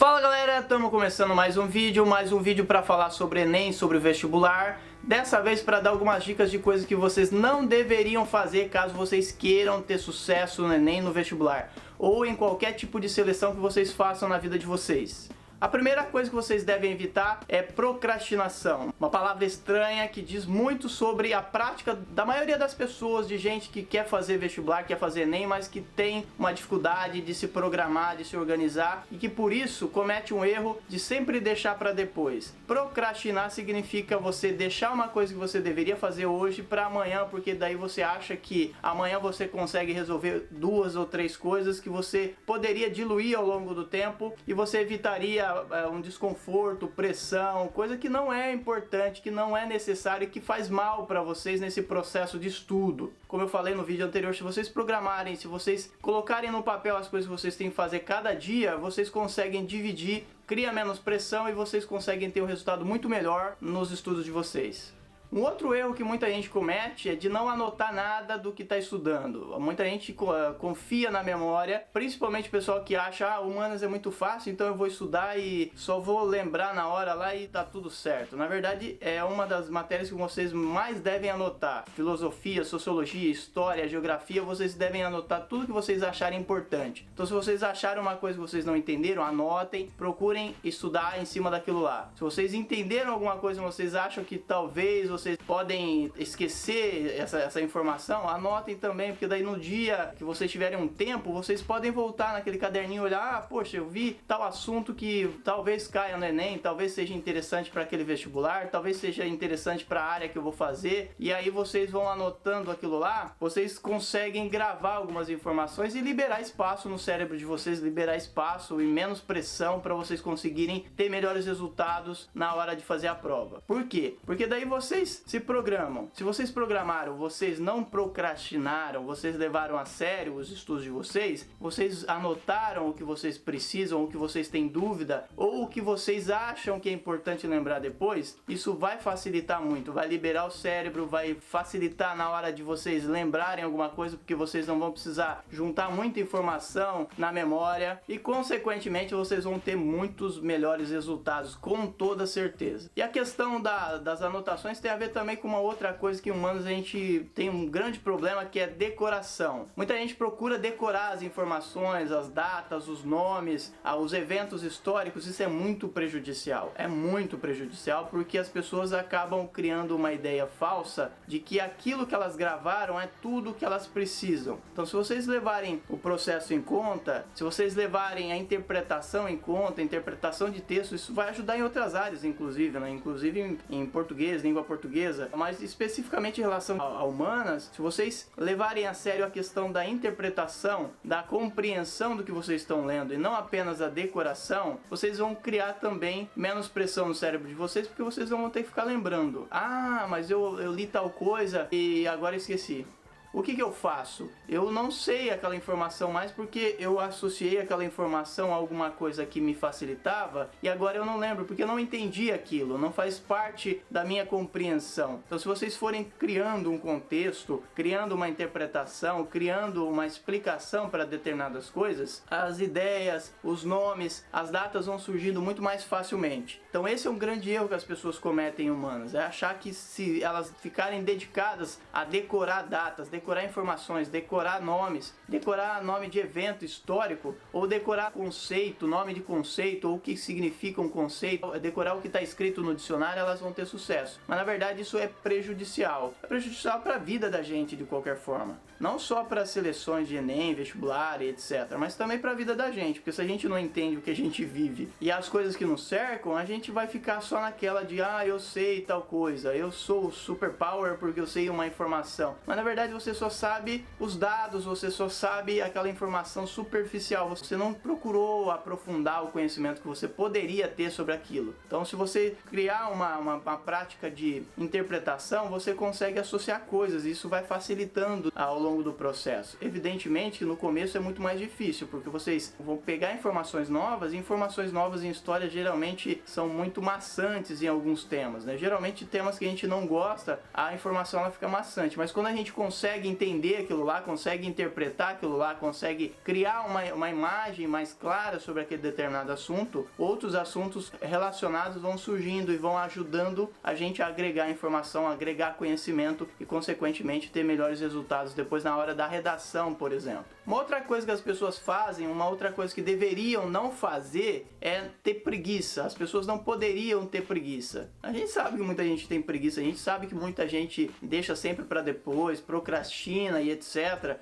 Fala galera, estamos começando mais um vídeo para falar sobre Enem, sobre o vestibular. Dessa vez para dar algumas dicas de coisas que vocês não deveriam fazer caso vocês queiram ter sucesso no Enem, no vestibular ou em qualquer tipo de seleção que vocês façam na vida de vocês. A primeira coisa que vocês devem evitar é procrastinação, uma palavra estranha que diz muito sobre a prática da maioria das pessoas, de gente que quer fazer vestibular, quer fazer Enem, mas que tem uma dificuldade de se programar, de se organizar e que por isso comete um erro de sempre deixar para depois. Procrastinar significa você deixar uma coisa que você deveria fazer hoje para amanhã, porque daí você acha que amanhã você consegue resolver 2 ou 3 coisas que você poderia diluir ao longo do tempo e você evitaria um desconforto, pressão, coisa que não é importante, que não é necessário e que faz mal para vocês nesse processo de estudo. Como eu falei no vídeo anterior, se vocês programarem, se vocês colocarem no papel as coisas que vocês têm que fazer cada dia, vocês conseguem dividir, cria menos pressão e vocês conseguem ter um resultado muito melhor nos estudos de vocês. Um outro erro que muita gente comete é de não anotar nada do que está estudando. Muita gente confia na memória, principalmente o pessoal que acha humanas é muito fácil, então eu vou estudar e só vou lembrar na hora lá e tá tudo certo. Na verdade, é uma das matérias que vocês mais devem anotar. Filosofia, sociologia, história, geografia, vocês devem anotar tudo que vocês acharem importante. Então se vocês acharam uma coisa que vocês não entenderam, anotem, procurem estudar em cima daquilo lá. Se vocês entenderam alguma coisa e vocês acham que talvez vocês podem esquecer essa informação, anotem também, porque daí no dia que vocês tiverem um tempo, vocês podem voltar naquele caderninho e olhar, poxa, eu vi tal assunto que talvez caia no Enem, talvez seja interessante para aquele vestibular, talvez seja interessante para a área que eu vou fazer, e aí vocês vão anotando aquilo lá, vocês conseguem gravar algumas informações e liberar espaço no cérebro de vocês, liberar espaço e menos pressão para vocês conseguirem ter melhores resultados na hora de fazer a prova. Por quê? Porque daí vocês se programam. Se vocês programaram, vocês não procrastinaram, vocês levaram a sério os estudos de vocês, vocês anotaram o que vocês precisam, o que vocês têm dúvida, ou o que vocês acham que é importante lembrar depois, isso vai facilitar muito, vai liberar o cérebro, vai facilitar na hora de vocês lembrarem alguma coisa, porque vocês não vão precisar juntar muita informação na memória e, consequentemente, vocês vão ter muitos melhores resultados, com toda certeza. E a questão das anotações tem a ver também com uma outra coisa que humanos a gente tem um grande problema, que é decoração. Muita gente procura decorar as informações, as datas, os nomes, os eventos históricos. Isso é muito prejudicial. É muito prejudicial porque as pessoas acabam criando uma ideia falsa de que aquilo que elas gravaram é tudo que elas precisam. Então, se vocês levarem o processo em conta, se vocês levarem a interpretação em conta, a interpretação de texto, isso vai ajudar em outras áreas, inclusive, né? Inclusive em português, língua portuguesa, mas especificamente em relação a humanas, se vocês levarem a sério a questão da interpretação, da compreensão do que vocês estão lendo e não apenas a decoração, vocês vão criar também menos pressão no cérebro de vocês, porque vocês não vão ter que ficar lembrando. Ah, mas eu li tal coisa e agora esqueci. O que eu faço? Eu não sei aquela informação mais porque eu associei aquela informação a alguma coisa que me facilitava e agora eu não lembro porque eu não entendi aquilo, não faz parte da minha compreensão. Então, se vocês forem criando um contexto, criando uma interpretação, criando uma explicação para determinadas coisas, as ideias, os nomes, as datas vão surgindo muito mais facilmente. Então, esse é um grande erro que as pessoas cometem, humanas, é achar que se elas ficarem dedicadas a decorar datas, decorar informações, decorar nomes, decorar nome de evento histórico, ou decorar conceito, nome de conceito, ou o que significa um conceito, decorar o que está escrito no dicionário, elas vão ter sucesso. Mas na verdade isso é prejudicial. É prejudicial para a vida da gente de qualquer forma. Não só para seleções de Enem, vestibular e etc. Mas também para a vida da gente. Porque se a gente não entende o que a gente vive e as coisas que nos cercam, a gente vai ficar só naquela de eu sei tal coisa, eu sou superpower porque eu sei uma informação. Mas na verdade você só sabe os dados, você só sabe aquela informação superficial, você não procurou aprofundar o conhecimento que você poderia ter sobre aquilo. Então, se você criar uma prática de interpretação, você consegue associar coisas, e isso vai facilitando ao longo do processo. Evidentemente que no começo é muito mais difícil, porque vocês vão pegar informações novas, e informações novas em história geralmente são muito maçantes em alguns temas, né? Geralmente temas que a gente não gosta, a informação ela fica maçante, mas quando a gente consegue consegue entender aquilo lá, consegue interpretar aquilo lá, consegue criar uma imagem mais clara sobre aquele determinado assunto, outros assuntos relacionados vão surgindo e vão ajudando a gente a agregar informação, a agregar conhecimento e, consequentemente, ter melhores resultados depois na hora da redação, por exemplo. Uma outra coisa que as pessoas fazem, uma outra coisa que deveriam não fazer é ter preguiça. As pessoas não poderiam ter preguiça. A gente sabe que muita gente tem preguiça, a gente sabe que muita gente deixa sempre para depois, procrastina e etc.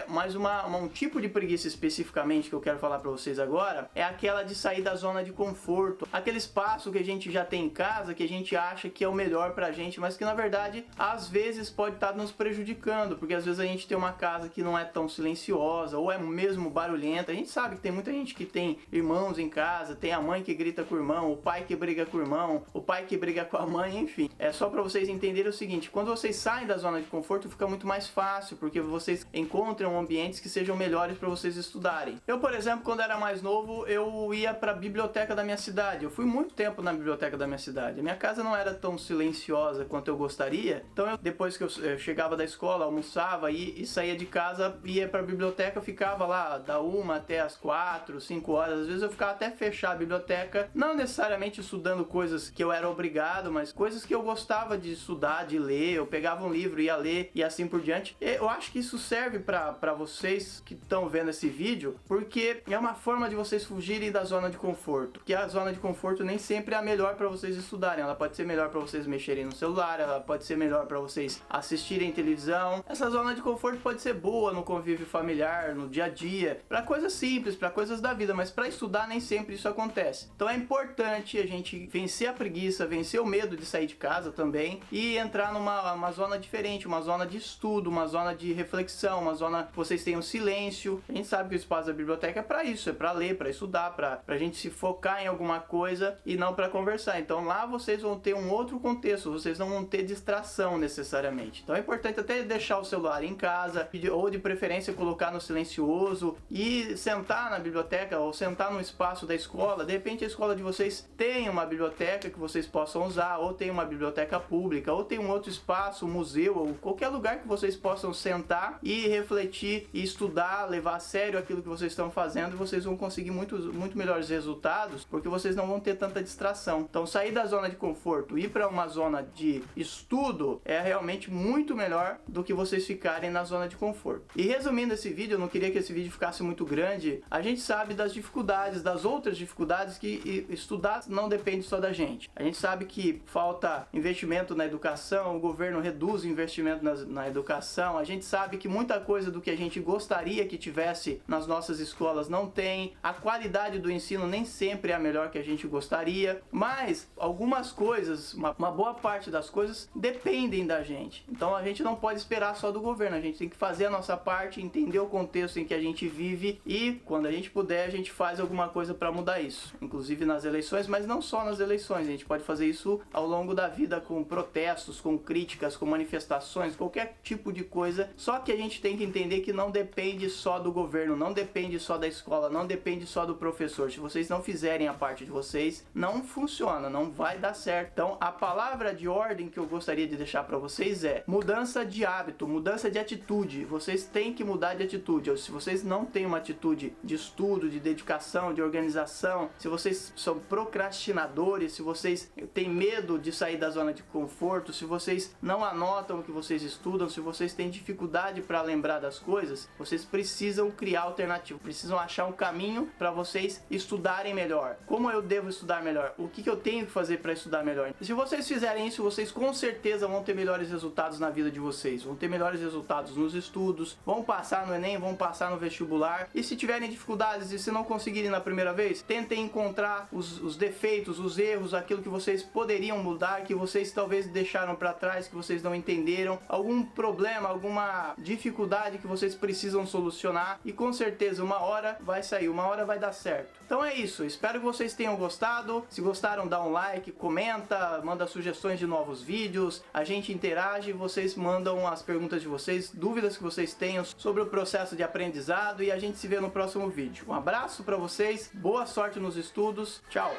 Mas um tipo de preguiça especificamente que eu quero falar para vocês agora é aquela de sair da zona de conforto. Aquele espaço que a gente já tem em casa, que a gente acha que é o melhor pra gente, mas que na verdade às vezes pode estar nos prejudicando, porque às vezes a gente tem uma casa que não é tão silenciosa ou é mesmo barulhenta. A gente sabe que tem muita gente que tem irmãos em casa, tem a mãe que grita com o irmão, o pai que briga com o irmão, o pai que briga com a mãe, enfim. É só para vocês entenderem o seguinte: quando vocês saem da zona de conforto fica muito mais fácil, porque vocês encontram ambientes que sejam melhores para vocês estudarem. Eu, por exemplo, quando era mais novo, eu ia para a biblioteca da minha cidade. Eu fui muito tempo na biblioteca da minha cidade. A minha casa não era tão silenciosa quanto eu gostaria, então depois que eu chegava da escola, almoçava e saía de casa, ia para a biblioteca, eu ficava lá da 1 até as 4, 5 horas. Às vezes eu ficava até fechar a biblioteca, não necessariamente estudando coisas que eu era obrigado, mas coisas que eu gostava de estudar, de ler. Eu pegava um livro, ia ler e assim por diante. Eu acho que isso serve para vocês que estão vendo esse vídeo, porque é uma forma de vocês fugirem da zona de conforto, que a zona de conforto nem sempre é a melhor para vocês estudarem. Ela pode ser melhor para vocês mexerem no celular, ela pode ser melhor para vocês assistirem televisão. Essa zona de conforto pode ser boa no convívio familiar, no dia a dia, para coisas simples, para coisas da vida, mas para estudar nem sempre isso acontece. Então é importante a gente vencer a preguiça, vencer o medo de sair de casa também e entrar numa zona diferente, uma zona de estudo, uma zona de reflexão, uma zona que vocês tenham silêncio. A gente sabe que o espaço da biblioteca é para isso, é para ler, para estudar, para a gente se focar em alguma coisa e não para conversar. Então lá vocês vão ter um outro contexto, vocês não vão ter distração necessariamente. Então é importante até deixar o celular em casa, ou de preferência colocar no silencioso e sentar na biblioteca ou sentar no espaço da escola. De repente a escola de vocês tem uma biblioteca que vocês possam usar, ou tem uma biblioteca pública, ou tem um outro espaço, um museu, ou qualquer lugar que vocês possam sentar e refletir e estudar, levar a sério aquilo que vocês estão fazendo, e vocês vão conseguir muito melhores resultados, porque vocês não vão ter tanta distração. Então sair da zona de conforto e ir para uma zona de estudo é realmente muito melhor do que vocês ficarem na zona de conforto. E resumindo esse vídeo, eu não queria que esse vídeo ficasse muito grande. A gente sabe das dificuldades, das outras dificuldades, que estudar não depende só da gente. A gente sabe que falta investimento na educação, o governo reduz o investimento na educação. A gente sabe que muita coisa do que a gente gostaria que tivesse nas nossas escolas não tem. A qualidade do ensino nem sempre é a melhor que a gente gostaria, mas algumas coisas, uma boa parte das coisas dependem da gente. Então a gente não pode esperar só do governo, a gente tem que fazer a nossa parte, entender o contexto em que a gente vive e quando a gente puder a gente faz alguma coisa para mudar isso, inclusive nas eleições, mas não só nas eleições. A gente pode fazer isso ao longo da vida com protestos, com críticas, com manifestações, qualquer tipo de coisa. Só que a gente tem que entender que não depende só do governo, não depende só da escola, não depende só do professor. Se vocês não fizerem a parte de vocês, não funciona, não vai dar certo. Então a palavra de ordem que eu gostaria de deixar para vocês é mudança de hábito, mudança de atitude. Vocês têm que mudar de atitude. Se vocês não têm uma atitude de estudo, de dedicação, de organização, se vocês são procrastinadores, se vocês têm medo de sair da zona de conforto, se vocês não anotam o que vocês estudam, se vocês têm dificuldade para lembrar das coisas, vocês precisam criar alternativa, precisam achar um caminho para vocês estudarem melhor. Como eu devo estudar melhor? O que eu tenho que fazer para estudar melhor? E se vocês fizerem isso, vocês com certeza vão ter melhores resultados na vida de vocês, vão ter melhores resultados nos estudos, vão passar no Enem, vão passar no vestibular. E se tiverem dificuldades e se não conseguirem na primeira vez, tentem encontrar os defeitos, os erros, aquilo que vocês poderiam mudar, que vocês talvez deixaram para trás, que vocês não entenderam, algum problema, alguma dificuldade que vocês precisam solucionar, e com certeza uma hora vai sair, uma hora vai dar certo. Então é isso, espero que vocês tenham gostado. Se gostaram, dá um like, comenta, manda sugestões de novos vídeos, a gente interage, vocês mandam as perguntas de vocês, dúvidas que vocês tenham sobre o processo de aprendizado, e a gente se vê no próximo vídeo. Um abraço para vocês, boa sorte nos estudos, tchau!